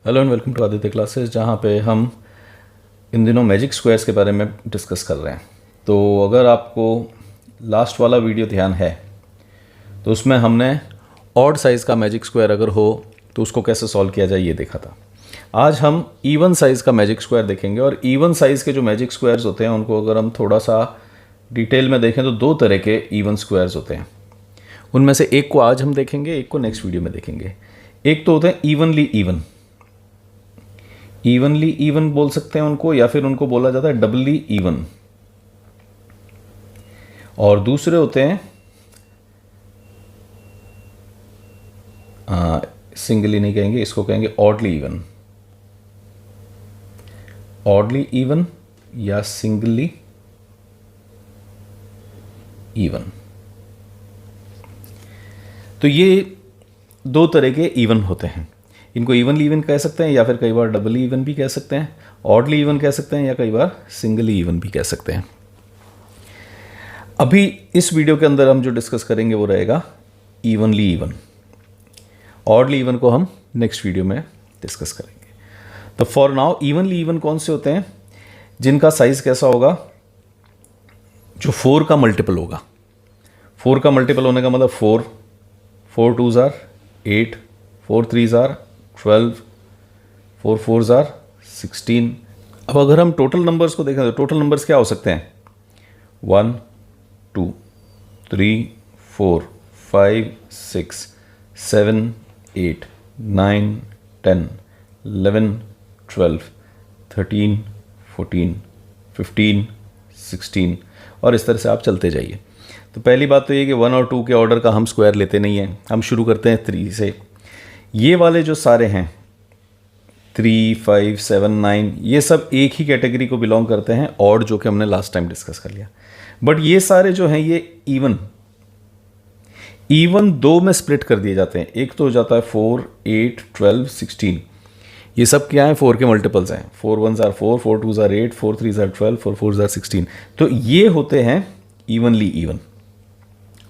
Hello and welcome to Aditya classes, जहाँ पे हम इन दिनों मैजिक स्क्वायर्स के बारे में डिस्कस कर रहे हैं। तो अगर आपको लास्ट वाला वीडियो ध्यान है तो उसमें हमने ऑड साइज़ का मैजिक स्क्वायर अगर हो तो उसको कैसे सॉल्व किया जाए ये देखा था। आज हम इवन साइज़ का मैजिक स्क्वायर देखेंगे, और इवन साइज़ के जो मैजिक स्क्वायर्स होते हैं उनको अगर हम थोड़ा सा डिटेल में देखें तो दो तरह के इवन स्क्वायर्स होते हैं। उनमें से एक को आज हम देखेंगे, एक को नेक्स्ट वीडियो में देखेंगे। एक तो होते हैं इवनली इवन बोल सकते हैं उनको, या फिर उनको बोला जाता है डबली इवन। और दूसरे होते हैं सिंगली नहीं कहेंगे, इसको कहेंगे ऑडली इवन या सिंगली इवन। तो ये दो तरह के इवन होते हैं। इनको इवनली इवन कह सकते हैं, या फिर कई बार डबली इवन भी कह सकते हैं, ऑडली इवन कह सकते हैं, या कई बार सिंगली इवन भी कह सकते हैं। अभी इस वीडियो के अंदर हम जो डिस्कस करेंगे वो रहेगा इवनली इवन। ऑडली इवन को हम नेक्स्ट वीडियो में डिस्कस करेंगे। तो फॉर नाउ इवनली इवन कौन से होते हैं? जिनका साइज कैसा होगा? जो 4 का मल्टीपल होगा। 4 का मल्टीपल होने का मतलब 4 2s are 8, 4 3s are 12, 4 4s are 16। अब अगर हम टोटल नंबर्स को देखें तो टोटल नंबर्स क्या हो सकते हैं? 1 2 3 4 5 6 7 8 9 10 11 12 13 14 15 16, और इस तरह से आप चलते जाइए। तो पहली बात तो ये कि 1 और 2 के ऑर्डर का हम स्क्वायर लेते नहीं हैं, हम शुरू करते हैं 3 से। ये वाले जो सारे हैं 3 5 7 9, ये सब एक ही कैटेगरी को बिलोंग करते हैं, ऑड, जो कि हमने लास्ट टाइम डिस्कस कर लिया। बट ये सारे जो हैं ये इवन दो में स्प्लिट कर दिए जाते हैं। एक तो हो जाता है 4 8 12 16। ये सब क्या है? 4 के मल्टीपल्स हैं। 4 1s are 4, 4 2s are 8, 4 3s are 12, 4 4s are 16। तो ये होते हैं इवनली इवन।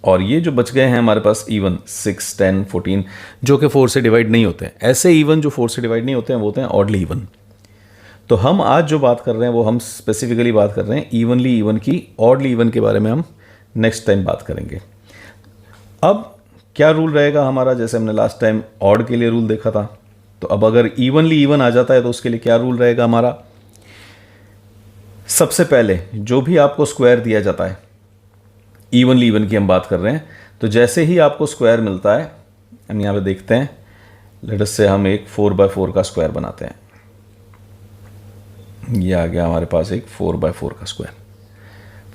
और ये जो बच गए हैं हमारे पास इवन 6 10 14, जो कि 4 से डिवाइड नहीं होते हैं। ऐसे इवन जो 4 से डिवाइड नहीं होते हैं वो होते हैं ऑडली इवन। तो हम आज जो बात कर रहे हैं वो हम स्पेसिफिकली बात कर रहे हैं इवनली इवन की। ऑडली इवन के बारे में हम नेक्स्ट टाइम बात करेंगे। अब क्या रूल रहेगा हमारा? जैसे हमने लास्ट टाइम ऑड के लिए रूल देखा था, तो अब अगर इवनली इवन आ जाता है तो उसके लिए क्या रूल रहेगा हमारा? सबसे पहले जो भी आपको स्क्वायर दिया जाता है, इवनली इवन की हम बात कर रहे हैं, तो जैसे ही आपको स्क्वायर मिलता है, हम यहाँ पे देखते हैं, लेट अस से हम एक 4x4 का स्क्वायर बनाते हैं। ये आ गया हमारे पास एक 4x4 का स्क्वायर।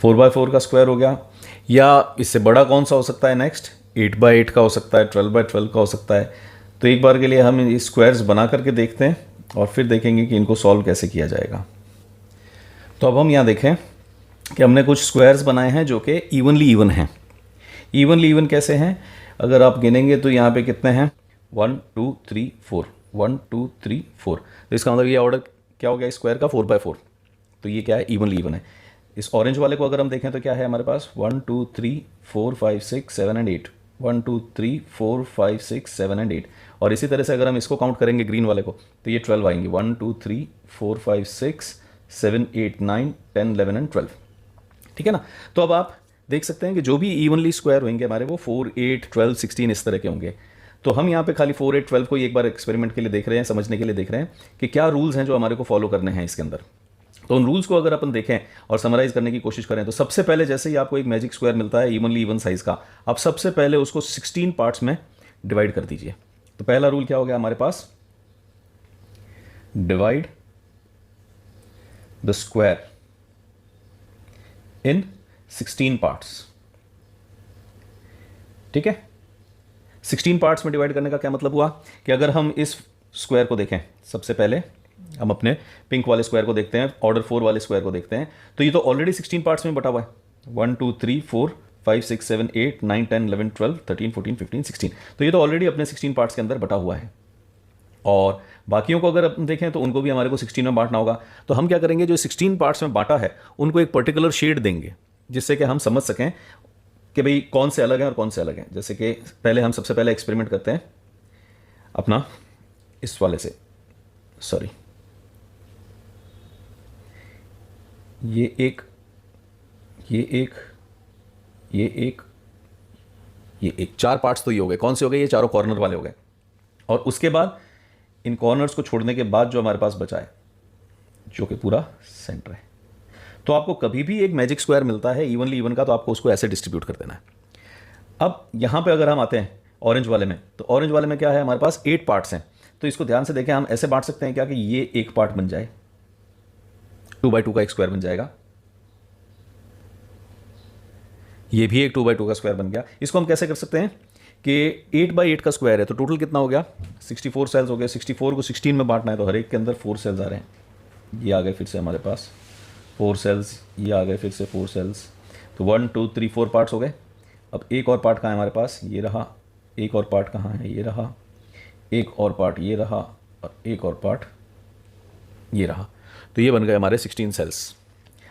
4x4 का स्क्वायर हो गया। या इससे बड़ा कौन सा हो सकता है? नेक्स्ट 8x8 का हो सकता है, 12x12 का हो सकता है। तो एक बार के लिए हम ये स्क्वायर्स बना करके देखते हैं और फिर देखेंगे कि इनको सॉल्व कैसे किया जाएगा। तो अब हम यहाँ देखें कि हमने कुछ स्क्वायर्स बनाए हैं जो कि इवनली इवन हैं। इवनली इवन कैसे हैं? अगर आप गिनेंगे तो यहाँ पे कितने हैं? 1 2 3 4, 1 2 3 4। तो इसका मतलब ये ऑर्डर क्या हो गया स्क्वायर का? 4x4। तो ये क्या है? इवनली इवन है। इस ऑरेंज वाले को अगर हम देखें तो क्या है हमारे पास? 1 2 3 4 5 6 7 एंड 8, 1 2 3 4 5 6 7 एंड 8। और इसी तरह से अगर हम इसको काउंट करेंगे ग्रीन वाले को तो ये 12 आएंगे। 1 2 3 4 5 6 7 8 9 10 11 एंड 12। ठीक है ना? तो अब आप देख सकते हैं कि जो भी इवनली स्क्वायर होंगे हमारे वो 4 8 12 16 इस तरह के होंगे। तो हम यहाँ पे खाली 4 8 12 को एक बार एक्सपेरिमेंट के लिए देख रहे हैं, समझने के लिए देख रहे हैं कि क्या रूल्स हैं जो हमारे को फॉलो करने हैं इसके अंदर। तो उन रूल्स को अगर अपन देखें और समराइज करने की कोशिश करें तो सबसे पहले जैसे ही आपको एक मैजिक स्क्वायर मिलता है इवनली इवन साइज का, आप सबसे पहले उसको 16 पार्ट्स में डिवाइड कर दीजिए। तो पहला रूल क्या हो गया हमारे पास? Divide the square in 16 parts. ठीक है? 16 पार्ट्स में डिवाइड करने का क्या मतलब हुआ कि अगर हम इस स्क्वायर को देखें, सबसे पहले हम अपने पिंक वाले स्क्वायर को देखते हैं, ऑर्डर 4 वाले स्क्वायर को देखते हैं, तो ये तो ऑलरेडी 16 पार्ट्स में बटा हुआ है। 1 2 3 4 5 6 7 8 9 10 11 12 13 14 15 16। तो ये तो ऑलरेडी अपने 16 पार्ट्स के अंदर बटा हुआ है। और बाकियों को अगर अपन देखें तो उनको भी हमारे को 16 में बांटना होगा। तो हम क्या करेंगे? जो 16 पार्ट्स में बांटा है उनको एक पर्टिकुलर शेड देंगे, जिससे कि हम समझ सकें कि भाई कौन से अलग हैं और कौन से अलग हैं। जैसे कि पहले हम सबसे पहले एक्सपेरिमेंट करते हैं अपना इस वाले से, सॉरी, ये एक, ये एक, ये एक, ये एक, 4 पार्ट्स तो ये हो गए। कौन से हो गए? ये चारों कॉर्नर वाले हो गए। और उसके बाद इन कॉर्नर्स को छोड़ने के बाद जो हमारे पास बचा है, जो कि पूरा सेंटर है, तो आपको कभी भी एक मैजिक स्क्वायर मिलता है इवनली इवन का, तो आपको उसको ऐसे डिस्ट्रीब्यूट कर देना है। अब यहां पे अगर हम आते हैं ऑरेंज वाले में, तो ऑरेंज वाले में क्या है, हमारे पास 8 पार्ट्स हैं। तो इसको ध्यान से देखें, हम ऐसे बांट सकते हैं क्या कि ये एक पार्ट बन जाए, 2x2 का एक स्क्वायर बन जाएगा, ये भी एक 2x2 का स्क्वायर बन गया। इसको हम कैसे कर सकते हैं कि 8x8 का स्क्वायर है, तो टोटल कितना हो गया, 64 सेल्स हो गए। 64 को 16 में बांटना है, तो हर एक के अंदर 4 सेल्स आ रहे हैं। ये आ गए फिर से हमारे पास 4 सेल्स, ये आ गए फिर से 4 सेल्स, तो 1 2 3 4 पार्ट्स हो गए। अब एक और पार्ट कहाँ है हमारे पास, ये रहा। एक और पार्ट कहाँ है, ये रहा। एक और पार्ट ये रहा, और एक और पार्ट ये रहा। तो ये बन गए हमारे 16 सेल्स,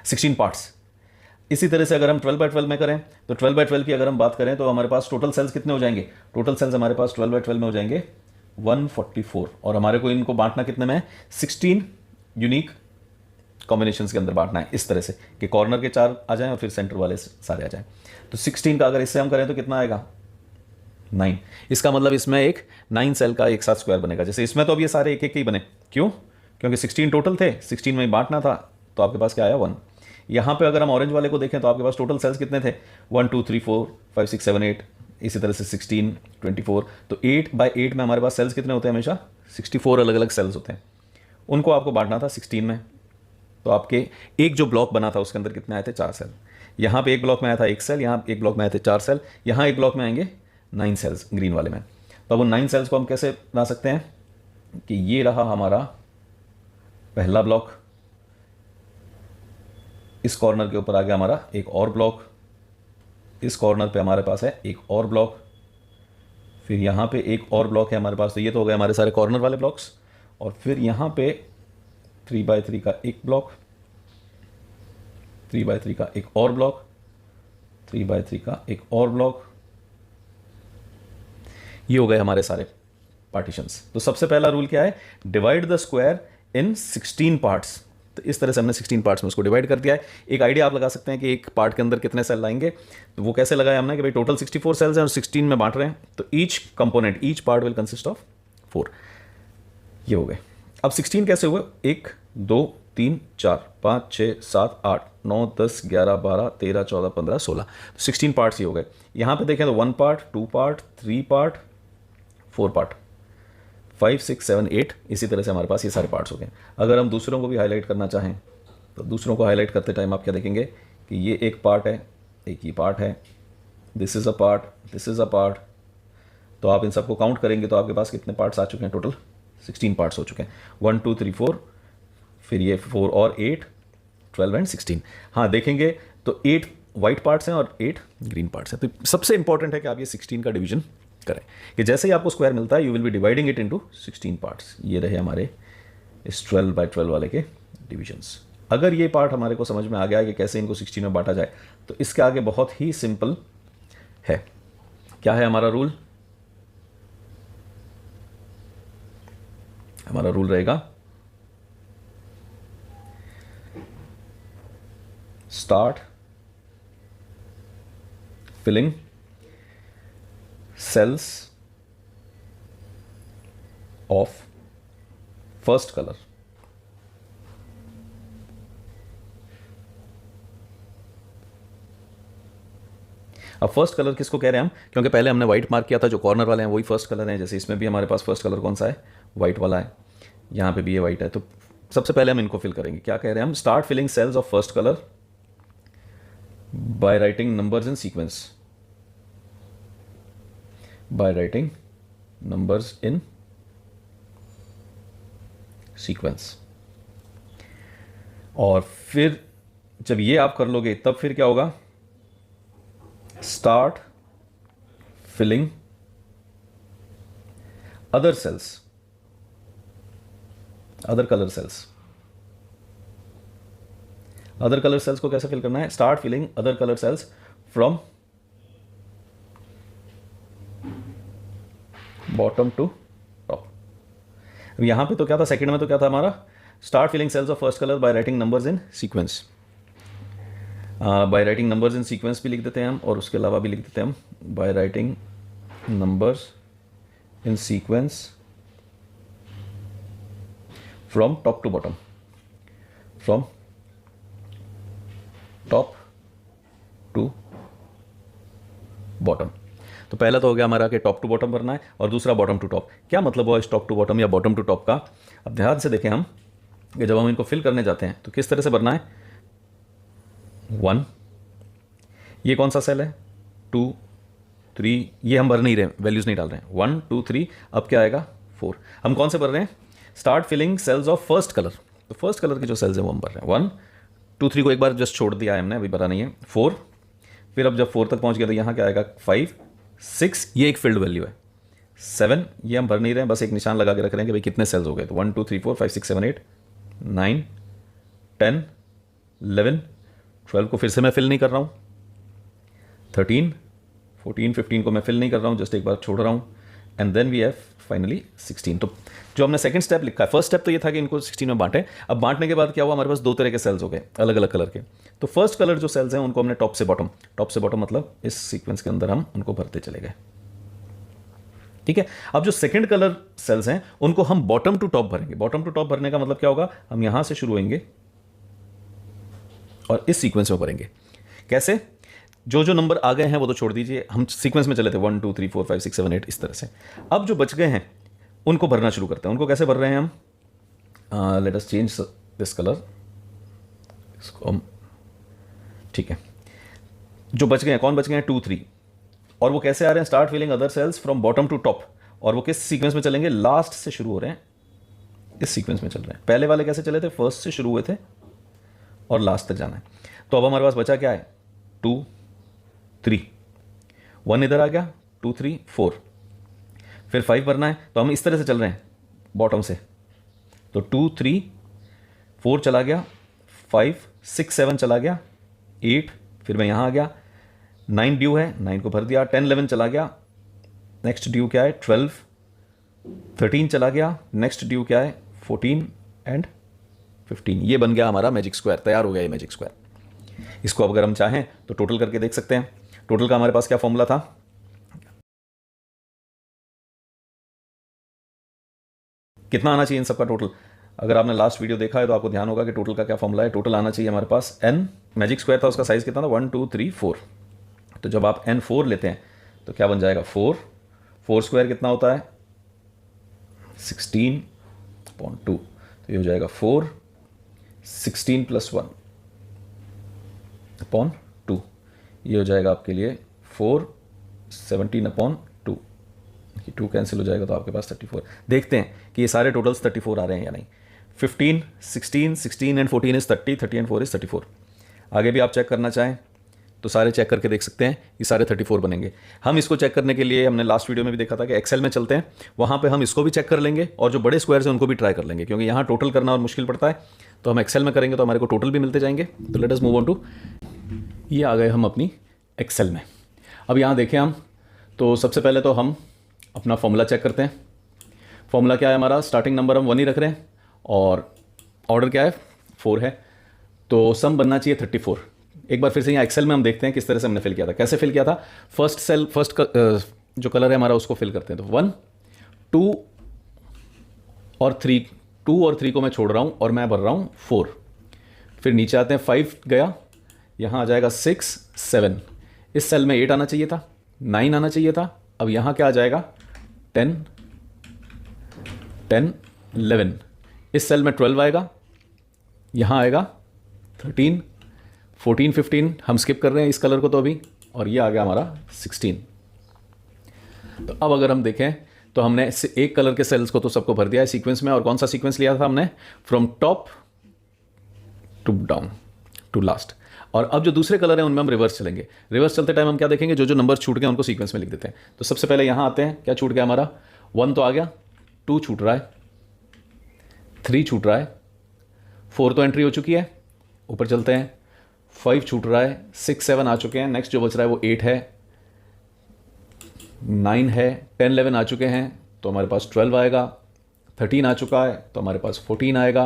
16 पार्ट्स। इसी तरह से अगर हम 12x12 में करें, तो 12x12 की अगर हम बात करें, तो हमारे पास टोटल सेल्स कितने हो जाएंगे, टोटल सेल्स हमारे पास 12x12 में हो जाएंगे 144। और हमारे को इनको बांटना कितने में है, 16 यूनिक कॉम्बिनेशंस के अंदर बांटना है, इस तरह से कि कॉर्नर के 4 आ जाएं और फिर सेंटर वाले सारे आ जाएं। तो 16 का अगर इससे हम करें तो कितना आएगा, 9। इसका मतलब इसमें एक 9 सेल का एक साथ स्क्वायर बनेगा। जैसे इसमें तो अब ये सारे एक एक ही बने, क्यों, क्योंकि 16 टोटल थे, 16 में बांटना था, तो आपके पास क्या आया, 1। यहाँ पे अगर हम ऑरेंज वाले को देखें, तो आपके पास टोटल सेल्स कितने थे, 1 2 3 4 5 6 7 8, इसी तरह से 16 24। तो 8x8 में हमारे पास सेल्स कितने होते हैं, हमेशा 64 अलग अलग सेल्स होते हैं। उनको आपको बांटना था 16 में, तो आपके एक जो ब्लॉक बना था उसके अंदर कितने आए थे, 4 सेल। यहाँ पे एक ब्लॉक में आया था 1 सेल, यहाँ एक ब्लॉक में आए थे 4 सेल, यहाँ एक ब्लॉक में आएंगे 9 सेल्स ग्रीन वाले में। तो अब उन 9 सेल्स को हम कैसे बना सकते हैं कि ये रहा हमारा पहला ब्लॉक, इस कॉर्नर के ऊपर आ गया हमारा एक और ब्लॉक, इस कॉर्नर पे हमारे पास है एक और ब्लॉक, फिर यहाँ पे एक और ब्लॉक है हमारे पास। तो ये तो हो गए हमारे सारे कॉर्नर वाले ब्लॉक्स। और फिर यहाँ पे 3x3 का एक ब्लॉक, 3x3 का एक और ब्लॉक, 3x3 का एक और ब्लॉक। ये हो गए हमारे सारे पार्टीशंस। तो सबसे पहला रूल क्या है, divide the square in 16 parts. तो इस तरह से हमने 16 पार्ट्स में उसको डिवाइड कर दिया है। एक आइडिया आप लगा सकते हैं कि एक पार्ट के अंदर कितने सेल लाएंगे, तो वो कैसे लगाया हमने कि भाई टोटल 64 सेल्स हैं और 16 में बांट रहे हैं, तो each component, each part will consist of 4। ये हो गए। अब 16 कैसे हुए, 1 2 3 4 5 6 7 8 9 10 11 12 13 14 15 16, तो 16 पार्ट्स ये हो गए। यहाँ पे देखें तो 1 पार्ट, 2 पार्ट, 3 पार्ट, 4 पार्ट, 5 6 7 8, इसी तरह से हमारे पास ये सारे पार्ट्स हो गए। अगर हम दूसरों को भी हाईलाइट करना चाहें, तो दूसरों को हाईलाइट करते टाइम आप क्या देखेंगे कि ये एक पार्ट है, एक ही पार्ट है, this is a part, this is a part. तो आप इन सबको काउंट करेंगे तो आपके पास कितने पार्ट्स आ चुके हैं, टोटल 16 पार्ट्स हो चुके हैं। 1 2 3 4, फिर ये 4 और 8, 12 एंड 16। हाँ देखेंगे तो 8 वाइट पार्ट्स हैं और 8 ग्रीन पार्ट्स हैं। तो सबसे इंपॉर्टेंट है कि आप ये 16 का डिवीजन करें, कि जैसे ही आपको स्क्वायर मिलता है you will be dividing it into 16 parts. ये रहे हमारे इस 12x12 वाले के डिविजन्स। अगर ये पार्ट हमारे को समझ में आ गया है कि कैसे इनको 16 में बांटा जाए, तो इसके आगे बहुत ही सिंपल है। क्या है हमारा रूल, हमारा रूल रहेगा start filling cells of first color। अब फर्स्ट कलर किसको कह रहे हैं हम, क्योंकि पहले हमने व्हाइट मार्क किया था, जो कॉर्नर वाले हैं वही फर्स्ट कलर हैं। जैसे इसमें भी हमारे पास फर्स्ट कलर कौन सा है, व्हाइट वाला है, यहाँ पे भी ये व्हाइट है। तो सबसे पहले हम इनको फिल करेंगे। क्या कह रहे हैं हम, start filling cells of first colour by writing numbers in sequence, by writing numbers in sequence। और फिर जब ये आप कर लोगे तब फिर क्या होगा, start filling other cells, other colour cells. Other colour cells को कैसे फिल करना है, start filling other colour cells from bottom to top. यहाँ पे तो क्या था, सेकंड में तो क्या था हमारा, start filling cells of first colour by writing numbers in sequence. By writing numbers in sequence भी लिख देते हैं हम, और उसके अलावा भी लिख देते हैं हम by writing numbers in sequence from top to bottom, from top to bottom. तो पहला तो हो गया हमारा कि टॉप टू बॉटम भरना है, और दूसरा बॉटम टू टॉप। क्या मतलब हुआ इस टॉप टू बॉटम या बॉटम टू टॉप का? अब ध्यान से देखें हम कि जब हम इनको फिल करने जाते हैं तो किस तरह से भरना है। 1, ये कौन सा सेल है, 2, 3, ये हम भर नहीं रहे, वैल्यूज नहीं डाल रहे हैं, 1, 2, 3। अब क्या आएगा, 4। हम कौन से भर रहे हैं, start filling cells of first colour. तो फर्स्ट कलर के जो सेल्स हैं वो हम भर रहे हैं। 1, 2, 3 को एक बार जस्ट छोड़ दिया है हमने, अभी भरा नहीं है। 4, फिर अब जब 4 तक पहुंच गया तो यहाँ क्या आएगा, 5, 6, ये एक फील्ड वैल्यू है। 7, ये हम भर नहीं रहे हैं, बस एक निशान लगा के रख रहे हैं कि भाई कितने सेल्स हो गए। तो 1, 2, 3, 4, 5, 6, 7, 8, 9, 10, 11, 12 को फिर से मैं फिल नहीं कर रहा हूँ, 13, 14, 15 को मैं फिल नहीं कर रहा हूँ, जस्ट एक बार छोड़ रहा हूँ, and then we have finally 16। तो जो हमने सेकंड स्टेप लिखा है, फर्स्ट स्टेप तो ये था कि इनको 16 में बांटे। अब बांटने के बाद क्या हुआ, हमारे पास 2 तरह के सेल्स हो गए अलग अलग कलर के। तो फर्स्ट कलर जो सेल्स हैं उनको हमने टॉप से बॉटम मतलब इस सीक्वेंस के अंदर हम उनको भरते चले गए, ठीक है। अब जो सेकंड कलर सेल्स हैं उनको हम बॉटम टू टॉप भरेंगे। बॉटम टू टॉप भरने का मतलब क्या होगा, हम यहां से शुरू होंगे और इस सीक्वेंस में भरेंगे। कैसे, जो जो नंबर आ गए हैं वो तो छोड़ दीजिए, हम सीक्वेंस में चले थे 1, 2, 3, 4, 5, 6, 7, 8 इस तरह से। अब जो बच गए हैं उनको भरना शुरू करते हैं। उनको कैसे भर रहे हैं हम, let us change this colour, इसको हम, ठीक है। जो बच गए हैं, कौन बच गए हैं, 2, 3, और वो कैसे आ रहे हैं, start filling other cells from bottom to top. और वो किस सीक्वेंस में चलेंगे, लास्ट से शुरू हो रहे हैं, इस सीक्वेंस में चल रहे हैं। पहले वाले कैसे चले थे, फर्स्ट से शुरू हुए थे और लास्ट तक जाना है। तो अब हमारे पास बचा क्या है, 2, 3, 1 इधर आ गया, 2, 3, 4, फिर 5 भरना है। तो हम इस तरह से चल रहे हैं बॉटम से, तो 2, 3, 4 चला गया, 5, 6, 7 चला गया, 8, फिर मैं यहाँ आ गया, 9 ड्यू है, 9 को भर दिया, 10, 11 चला गया, नेक्स्ट ड्यू क्या है, 12, 13 चला गया, नेक्स्ट ड्यू क्या है, 14 एंड 15। ये बन गया हमारा मैजिक स्क्वायर, तैयार हो गया ये मैजिक स्क्वायर। इसको अब अगर हम चाहें तो टोटल करके देख सकते हैं। टोटल का हमारे पास क्या फॉर्मूला था, कितना आना चाहिए इन सबका टोटल। अगर आपने लास्ट वीडियो देखा है तो आपको ध्यान होगा कि टोटल का क्या फॉर्मूला है। टोटल आना चाहिए हमारे पास n, मैजिक स्क्वायर था, उसका साइज कितना था, 1, 2, 3, 4। तो जब आप n 4 लेते हैं तो क्या बन जाएगा, 4 स्क्वायर कितना होता है, 16/2। तो ये हो जाएगा 4, 16 + 1/2। ये हो जाएगा आपके लिए 4, 17/2। 2 कैंसिल हो जाएगा तो आपके पास 34। देखते हैं कि ये सारे टोटल्स 34 आ रहे हैं या नहीं। 15, 16, 16 एंड 14 इज 30, 30 एंड 4 इज 34। आगे भी आप चेक करना चाहें तो सारे चेक करके देख सकते हैं, ये सारे 34 बनेंगे। हम इसको चेक करने के लिए हमने लास्ट वीडियो में भी देखा था कि एक्सेल में चलते हैं, वहाँ पे हम इसको भी चेक कर लेंगे और जो बड़े स्क्वायर्स हैं उनको भी ट्राई कर लेंगे, क्योंकि यहाँ टोटल करना और मुश्किल पड़ता है। तो हम एक्सेल में करेंगे तो हमारे को टोटल भी मिलते जाएंगे। तो let us move on to, ये आ गए हम अपनी एक्सेल में। अब यहाँ देखें हम, तो सबसे पहले तो हम अपना फॉर्मूला चेक करते हैं। फॉर्मूला क्या है हमारा, स्टार्टिंग नंबर हम 1 ही रख रहे हैं और ऑर्डर क्या है, 4 है, तो सम बनना चाहिए 34। एक बार फिर से यहाँ एक्सेल में हम देखते हैं किस तरह से हमने फिल किया था। कैसे फिल किया था, फर्स्ट सेल, जो कलर है हमारा उसको फिल करते हैं। तो 1, 2 और 3, 2 और 3 को मैं छोड़ रहा हूँ और मैं भर रहा हूँ 4। फिर नीचे आते हैं, 5 गया, यहाँ आ जाएगा 6, 7, इस सेल में 8 आना चाहिए था, 9 आना चाहिए था। अब यहाँ क्या आ जाएगा, 10, 10, 11, इस सेल में 12 आएगा, यहाँ आएगा 13, 14, 15, हम स्किप कर रहे हैं इस कलर को तो अभी, और ये आ गया हमारा 16। तो अब अगर हम देखें तो हमने एक कलर के सेल्स को तो सबको भर दिया है सीक्वेंस में। और कौन सा सीक्वेंस लिया था हमने, from top to down to last. और अब जो दूसरे कलर हैं उनमें हम रिवर्स चलेंगे। रिवर्स चलते टाइम हम क्या देखेंगे, जो जो नंबर छूट गए उनको सीक्वेंस में लिख देते हैं। तो सबसे पहले यहाँ आते हैं, क्या छूट गया हमारा, 1 तो आ गया, 2 छूट रहा है, 3 छूट रहा है, 4 तो एंट्री हो चुकी है, ऊपर चलते हैं, 5 छूट रहा है, 6, 7 आ चुके हैं, नेक्स्ट जो बच रहा है वो 8 है, 9 है, 10, 11 आ चुके हैं, तो हमारे पास 12 आएगा, 13 आ चुका है तो हमारे पास 14 आएगा,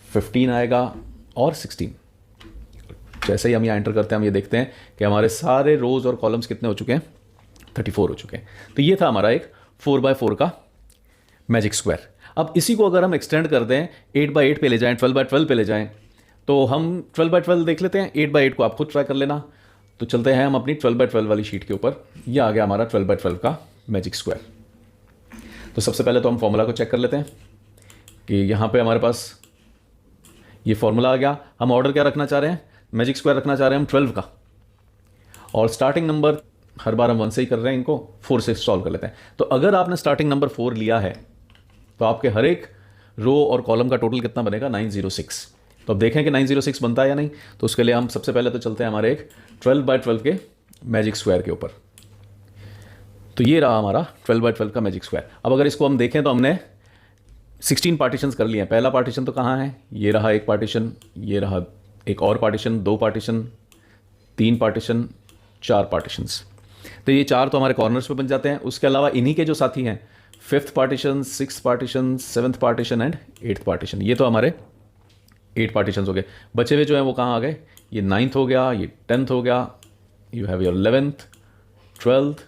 15 आएगा और 16। जैसे ही हम यहाँ एंटर करते हैं हम ये देखते हैं कि हमारे सारे रोज और कॉलम्स कितने हो चुके हैं, 34 हो चुके हैं। तो ये था हमारा एक 4x4 का मैजिक स्क्वायर। अब इसी को अगर हम एक्सटेंड कर दें 8x8 पे ले जाएं, 12x12 पे ले जाएं, तो हम 12x12 देख लेते हैं। 8x8 को आप खुद ट्राई कर लेना। तो चलते हैं हम अपनी 12x12 वाली शीट के ऊपर। ये आ गया हमारा 12x12 का मैजिक स्क्वायर। तो सबसे पहले तो हम फॉर्मूला को चेक कर लेते हैं कि यहाँ पे हमारे पास ये फॉर्मूला आ गया। हम ऑर्डर क्या रखना चाह रहे हैं, मैजिक स्क्वायर रखना चाह रहे हैं हम 12 का, और स्टार्टिंग नंबर हर बार हम 1 से ही कर रहे हैं, इनको 4 से सॉल्व कर लेते हैं। तो अगर आपने स्टार्टिंग नंबर 4 लिया है तो आपके हर एक रो और कॉलम का टोटल कितना बनेगा, 906। तो अब देखें कि 906 बनता है या नहीं। तो उसके लिए हम सबसे पहले तो चलते हैं हमारे एक 12x12 के मैजिक स्क्वायर के ऊपर। तो ये रहा हमारा 12x12 का मैजिक स्क्वायर। अब अगर इसको हम देखें तो हमने 16 पार्टीशंस कर लिए हैं। पहला पार्टीशन तो कहाँ है, ये रहा एक पार्टीशन, ये रहा एक और पार्टीशन, 2 पार्टीशन, 3 पार्टीशन, 4 पार्टीशंस। तो ये 4 तो हमारे कॉर्नर्स पे बन जाते हैं। उसके अलावा इन्हीं के जो साथी हैं 5th partition, 6th partition, 7th partition and 8th partition, ये तो हमारे 8 पार्टीशंस हो गए। बचे हुए जो हैं वो कहाँ आ गए, ये 9th हो गया, ये 10th हो गया, you have your 11th, 12th,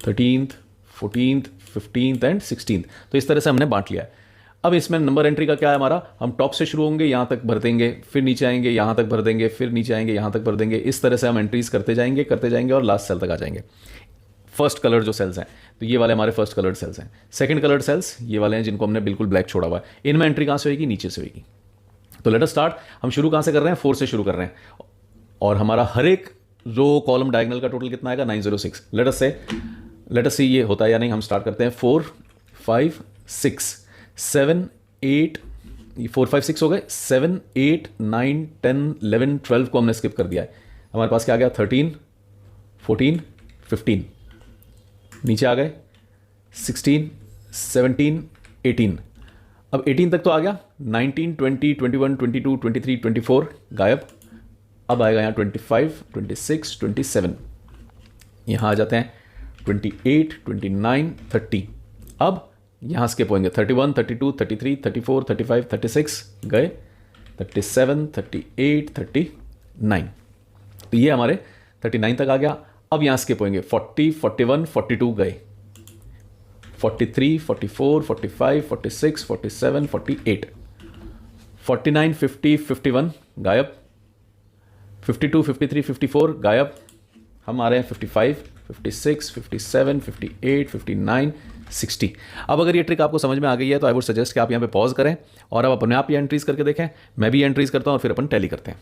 13th, 14th, 15th and 16th। तो इस तरह से हमने बांट लिया है। अब इसमें नंबर एंट्री का क्या है हमारा, हम टॉप से शुरू होंगे, यहाँ तक भर देंगे, फिर नीचे आएंगे, यहाँ तक भर देंगे, फिर नीचे आएंगे, यहाँ तक भर देंगे। इस तरह से हम एंट्रीज करते जाएंगे और लास्ट सेल तक आ जाएंगे। फर्स्ट कलर जो सेल्स हैं, तो ये वाले हमारे फर्स्ट कलर्ड सेल्स हैं। सेकंड कलर्ड सेल्स ये वाले हैं जिनको हमने बिल्कुल ब्लैक छोड़ा हुआ है। इनमें एंट्री कहाँ से होगी, नीचे से होगी। तो लेट अस स्टार्ट। हम शुरू कहाँ से कर रहे हैं, 4 से शुरू कर रहे हैं, और हमारा हर एक रो कॉलम डायगोनल का टोटल कितना आएगा, 906। लेट अस सी ये होता है या नहीं। हम स्टार्ट करते हैं 4 5 6 7 8, 4 5 6 हो गए, 7 8 9 10 11 12 को हमने स्किप कर दिया है। हमारे पास क्या आ गया, 13 14 15, नीचे आ गए 16 17 18। अब 18 तक तो आ गया, 19 20 21 22 23 24 गायब। अब आएगा यहाँ 25 26 27, यहाँ आ जाते हैं 28 29 30। अब यहाँ स्किप होंगे 31 32 33 34 35 36 गए, 37 38 39। तो ये हमारे 39 तक आ गया। अब यहाँ स्किप होंगे 40 41 42 गए, 43 44 45 46 47 48, 49 50 51 गायब, 52 53 54 गायब। हम आ रहे हैं 55 56 57 58 59 60। अब अगर ये ट्रिक आपको समझ में आ गई है तो आई वुड सजेस्ट कि आप यहाँ पे पॉज करें और अब अपने आप ये एंट्रीज करके देखें। मैं भी एंट्रीज करता हूँ और फिर अपन टैली करते हैं।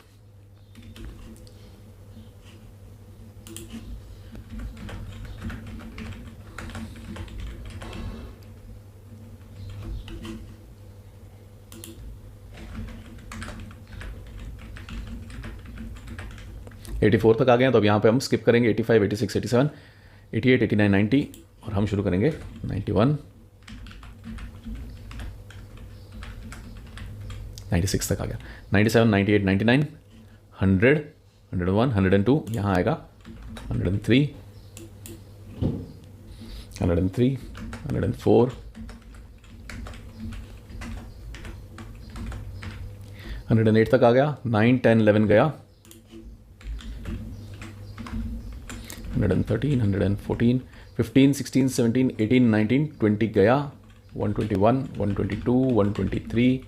एटी 4 तक आ गए हैं तो अब यहाँ पे हम स्किप करेंगे 85 86 87 88 89 90 और हम शुरू करेंगे 91 96 तक आ गया, 97 98 99 100 101 102, यहाँ आएगा 103 103 104 108 तक आ गया, 9 10 11 गया, 113 114 15 16 17 18 19 20 गया, 121 122 123,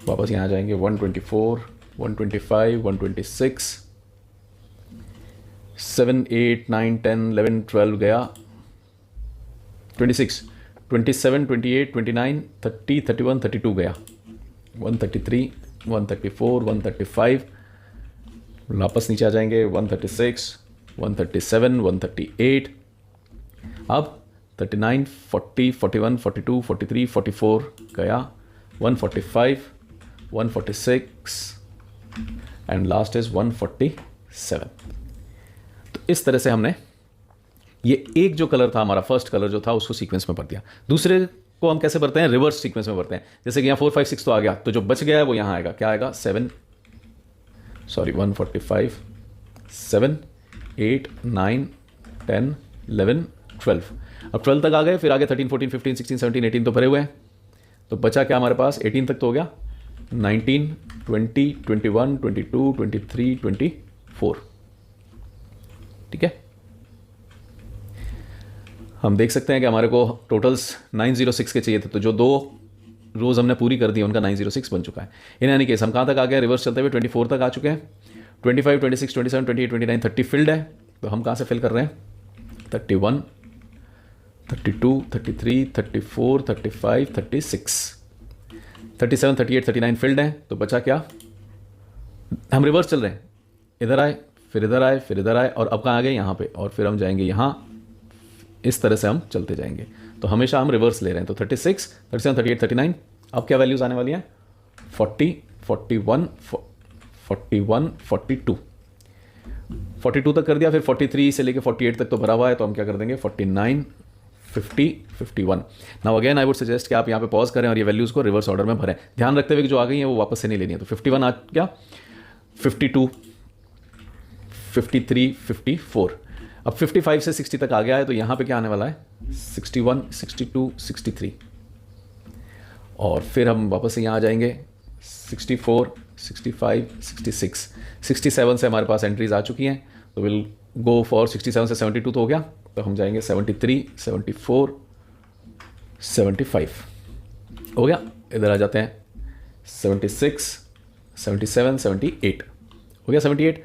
वापस यहाँ आ जाएंगे 124 125 126, 7 8 9 10 11 12 गया, 26 27 28 29 30 31 32 गया, 133 134 135, वापस नीचे आ जाएंगे 136 137 138, अब 39 40 41 42 43 44 गया, 145 146 एंड लास्ट इज 147। तो इस तरह से हमने ये एक जो कलर था हमारा फर्स्ट कलर जो था उसको सीक्वेंस में भर दिया। दूसरे को हम कैसे भरते हैं, रिवर्स सीक्वेंस में भरते हैं। जैसे कि यहाँ 4 5 6 तो आ गया, तो जो बच गया है वो यहाँ आएगा, क्या आएगा 145 7 8 9 10 11 12। अब 12 तक आ गए, फिर आगे 13, 14, 15, 16, 17, 18 तो भरे हुए हैं, तो बचा क्या हमारे पास, 18 तक तो हो गया, 19, 20, 21, 22, 23, 24। ठीक है, हम देख सकते हैं कि हमारे को टोटल्स 906 के चाहिए थे, तो जो 2 रोज हमने पूरी कर दी उनका 906 बन चुका है। इन यानी केस हम कहाँ तक आ गए, रिवर्स चलते हुए 24 तक आ चुके हैं। 25, 26, 27, 28, 29, 30 फिल्ड है, तो हम कहाँ से फिल कर रहे हैं, 31, 32, 33, 34, 35, 36, 37, 38, 39 फिल्ड है, तो बचा क्या, हम रिवर्स चल रहे हैं, इधर आए, फिर इधर आए, फिर इधर आए, और अब कहाँ आ गए, यहाँ पे, और फिर हम जाएंगे यहाँ, इस तरह से हम चलते जाएंगे, तो हमेशा हम रिवर्स ले रहे हैं। तो 36, 37, 38, 39, अब क्या वैल्यूज आने वाली हैं, 40, 41, 41, 42, 42 तक कर दिया, फिर 43 से लेके 48 तक तो भरा हुआ है, तो हम क्या कर देंगे, 49, 50, 51। Now again I would suggest कि आप यहाँ पे पॉज करें और ये वैल्यूज़ को रिवर्स ऑर्डर में भरें, ध्यान रखते हुए कि जो आ गई है वो वापस से नहीं लेनी है। तो 51 आ गया, 52, 53, 54, अब 55 से 60 तक आ गया है, तो यहाँ पे क्या आने वाला है, 61, 62, 63, और फिर हम वापस से यहाँ आ जाएंगे, 64, 65, 66, 67 से हमारे पास एंट्रीज आ चुकी हैं, तो विल गो फॉर 67 से 72 तो हो गया, तो हम जाएंगे 73, 74, 75 हो गया, इधर आ जाते हैं 76, 77, 78 हो गया, 78।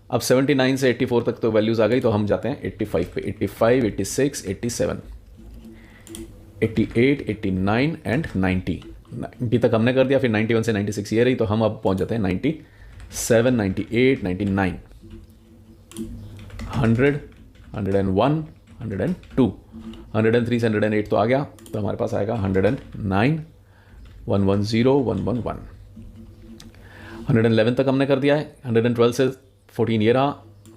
अब 79 से 84 तक तो वैल्यूज़ आ गई, तो हम जाते हैं 85 पे, 85, 86, 87, 88, 89 एंड 90 तक हमने कर दिया, फिर 91 से 96 ये रही, तो हम अब पहुंच जाते हैं 97, 98, 99, 100, 101, 102, 103 से 108 तो आ गया, तो हमारे पास आएगा 109, 110, 111, 111 तक हमने कर दिया है, 112 से 14 ये रहा,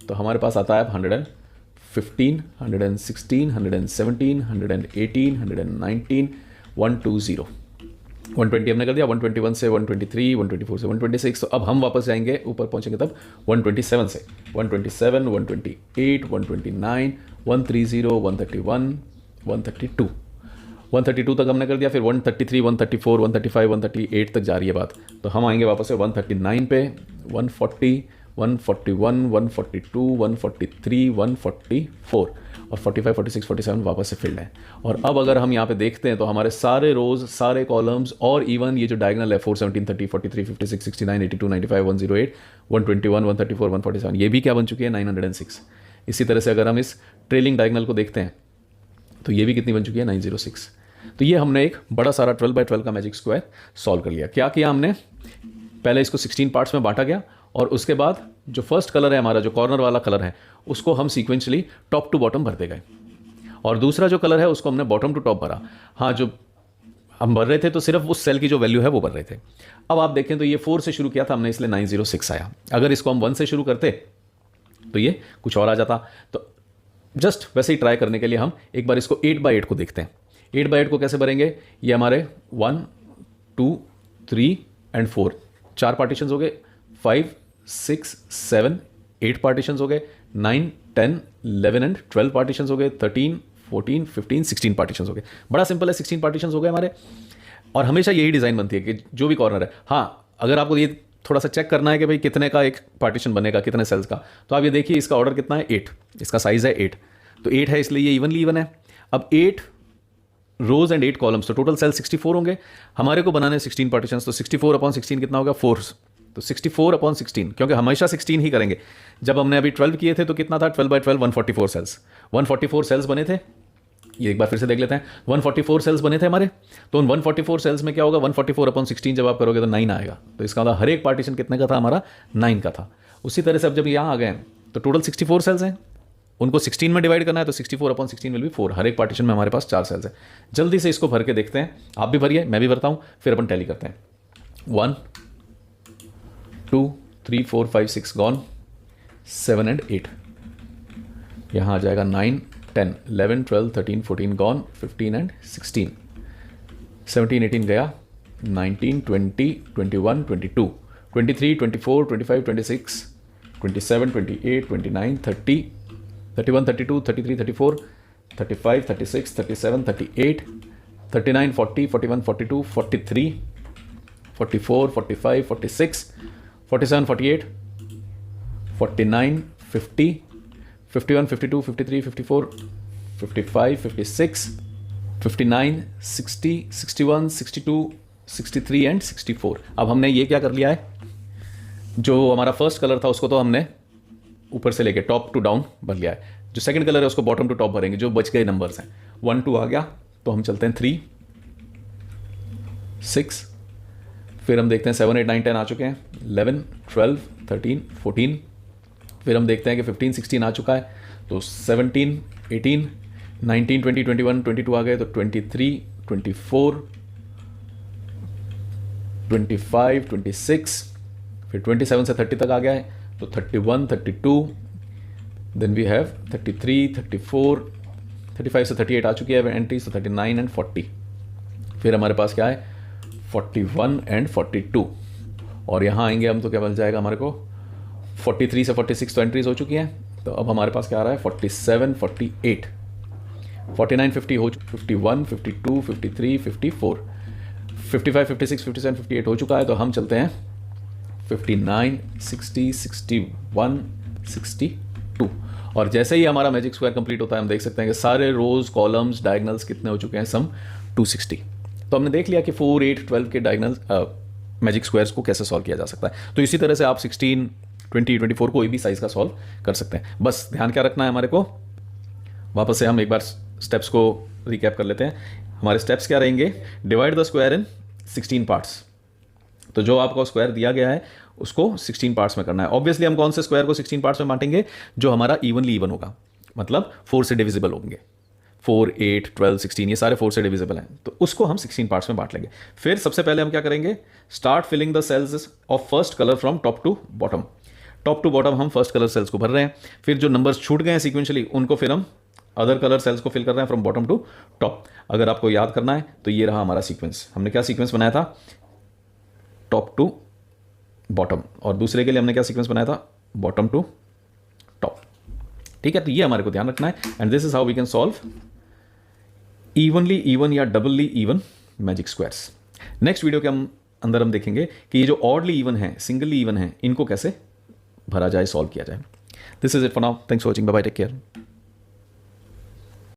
तो हमारे पास आता है 115, 116, 117, 118, 119, 120, 120 हमने कर दिया, 121 से 123, 124 से 126, तो अब हम वापस जाएंगे, ऊपर पहुंचेंगे तब 127 से 127, 128, 129, 130, 131, 132, 132 तक हमने कर दिया, फिर 133, 134, 135, 138 तक जा रही है बात, तो हम आएंगे वापस से 139 पे, 140, 141, 142, 143, 144 और 45, 46, 47 वापस से फिल्ड है। और अब अगर हम यहाँ पे देखते हैं तो हमारे सारे रोज, सारे कॉलम्स और इवन ये जो डायगोनल है 4, 17, 30, 43, 56, 69, 82, 95, 108, 121, 134, 147 ये भी क्या बन चुकी है, 906। इसी तरह से अगर हम इस ट्रेलिंग डायगोनल को देखते हैं तो ये भी कितनी बन चुकी है, 906। तो ये हमने एक बड़ा सारा 12 बाई 12 का मैजिक स्क्वायर सॉल्व कर लिया। क्या किया हमने, पहले इसको 16 पार्ट्स में बांटा गया, और उसके बाद जो फर्स्ट कलर है हमारा, जो कॉर्नर वाला कलर है, उसको हम सीक्वेंशली टॉप टू बॉटम भरते गए, और दूसरा जो कलर है उसको हमने बॉटम टू टॉप भरा। हाँ, जो हम भर रहे थे तो सिर्फ उस सेल की जो वैल्यू है वो भर रहे थे। अब आप देखें तो ये 4 से शुरू किया था हमने, इसलिए 906 आया। अगर इसको हम 1 से शुरू करते तो ये कुछ और आ जाता। तो जस्ट वैसे ही ट्राई करने के लिए हम एक बार इसको 8 बाई 8 को देखते हैं। 8 बाई 8 को कैसे भरेंगे, ये हमारे 1, 2, 3 एंड 4 4 पार्टीशंस हो गए, 5, 6, 7, 8 पार्टीशंस हो गए, 9, 10, 11 एंड 12 पार्टीशंस हो गए, 13, 14, 15, 16 पार्टीशंस हो गए। बड़ा सिंपल है, 16 पार्टीशंस हो गए हमारे। और हमेशा यही डिज़ाइन बनती है कि जो भी कॉर्नर है, हाँ अगर आपको ये थोड़ा सा चेक करना है कि भाई कितने का एक पार्टीशन बनेगा, कितने सेल्स का, तो आप ये देखिए इसका ऑर्डर कितना है, 8, इसका साइज़ है 8, तो 8 है इसलिए ये इवनली इवन है। अब 8 रोज एंड 8 कॉलम्स, तो टोटल सेल 64 होंगे। हमारे को बनाने 16 पार्टीशंस, तो 64/16 कितना होगा, 4, तो 64/16, क्योंकि हमेशा 16 ही करेंगे। जब हमने अभी 12 किए थे तो कितना था, 12 बाई 12, 144 सेल्स, 144 सेल्स बने थे। ये एक बार फिर से देख लेते हैं, 144 सेल्स बने थे हमारे। तो उन 144 सेल्स में क्या होगा, 144/16 जब आप करोगे तो 9 आएगा। तो इसका मतलब हर एक पार्टीशन कितने का था हमारा, 9 का था। उसी तरह से अब जब यहाँ आ गए तो टोटल 64 सेल्स हैं, उनको 16 में डिवाइड करना है, तो 64/16 विल बी 4। हर एक पार्टीशन में हमारे पास 4 सेल्स हैं। जल्दी से इसको भर के देखते हैं, आप भी भरिए, मैं भी भरता हूँ, फिर अपन टैली करते हैं। 1, 2, 3, 4, 5, 6 गॉन, 7 एंड 8, यहाँ आ जाएगा 9, 10, 11, 12, 13, 14 गॉन, 15 एंड 16, 17, 18 गया, 19, 20, 21, 22, 23, 24, 25, 26, 27, 28, 29, 30, 31, 32, 33, 34, 35, 36, 37, 38, 39, 40, 41, 42, 43, 44, 45, 46, 47, 48, 49, 50, 51, 52, 53, 54, 55, 56, 59, 60, 61, 62, 63 एंड 64। अब हमने ये क्या कर लिया है, जो हमारा फर्स्ट कलर था उसको तो हमने ऊपर से लेके टॉप टू डाउन भर लिया है, जो सेकंड कलर है उसको बॉटम टू टॉप भरेंगे, जो बच गए नंबर्स हैं 1 2 आ गया तो हम चलते हैं 3 6, फिर हम देखते हैं 7 8 9 10 आ चुके हैं, 11 12 13 14, फिर हम देखते हैं कि 15 16 आ चुका है तो 17 18 19 20 21 22 आ गए तो 23 24 25 26, फिर 27 से 30 तक आ गया है तो 31 32, देन वी हैव 33 34, 35 से 38 आ चुकी है एंट्रीज तो 39 एंड 40, फिर हमारे पास क्या है 41 एंड 42, और यहाँ आएंगे हम तो क्या मिल जाएगा हमारे को 43 से 46 तो एंट्रीज हो चुकी हैं, तो अब हमारे पास क्या आ रहा है 47 48, 49 50 हो 51 52 53 54, 55 56 57 58 हो चुका है, तो हम चलते हैं 59 60 61 62, और जैसे ही हमारा मैजिक स्क्वायर कंप्लीट होता है हम देख सकते हैं कि सारे रोज कॉलम्स डायगनल्स कितने हो चुके हैं, सम 260। तो हमने देख लिया कि 4 8 12 के डायगनल मैजिक स्क्वायर्स को कैसे सॉल्व किया जा सकता है। तो इसी तरह से आप 16 20 24 कोई भी साइज का सॉल्व कर सकते हैं। बस ध्यान क्या रखना है हमारे को, वापस से हम एक बार स्टेप्स को रिकैप कर लेते हैं। हमारे स्टेप्स क्या रहेंगे, divide the square in 16 parts, तो जो आपको स्क्वायर दिया गया है उसको 16 पार्ट्स में करना है। ऑब्वियसली हम कौन से स्क्वायर को 16 पार्ट्स में बांटेंगे, जो हमारा इवनली इवन होगा, मतलब 4 से डिविजिबल होंगे, 4 8 12 16 ये सारे 4 से डिविजिबल हैं, तो उसको हम 16 पार्ट्स में बांट लेंगे। फिर सबसे पहले हम क्या करेंगे, start filling the cells of first colour from top to bottom. Top to bottom हम फर्स्ट कलर सेल्स को भर रहे हैं, फिर जो नंबर्स छूट गए हैं सीक्वेंशली उनको फिर हम अदर कलर सेल्स को फिल कर रहे हैं फ्रॉम बॉटम टू टॉप। अगर आपको याद करना है तो ये रहा हमारा सीक्वेंस, हमने क्या सीक्वेंस बनाया था, टॉप टू बॉटम, और दूसरे के लिए हमने क्या सीक्वेंस बनाया था, बॉटम टू टॉप। ठीक है, तो ये हमारे को ध्यान रखना है, and this is how we can solve evenly even या doubly even magic squares. Next video के अंदर हम देखेंगे कि ये जो ऑडली इवन है, सिंगली इवन है, इनको कैसे भरा जाए, सॉल्व किया जाए। This is it for now, thanks for watching, bye bye, take care.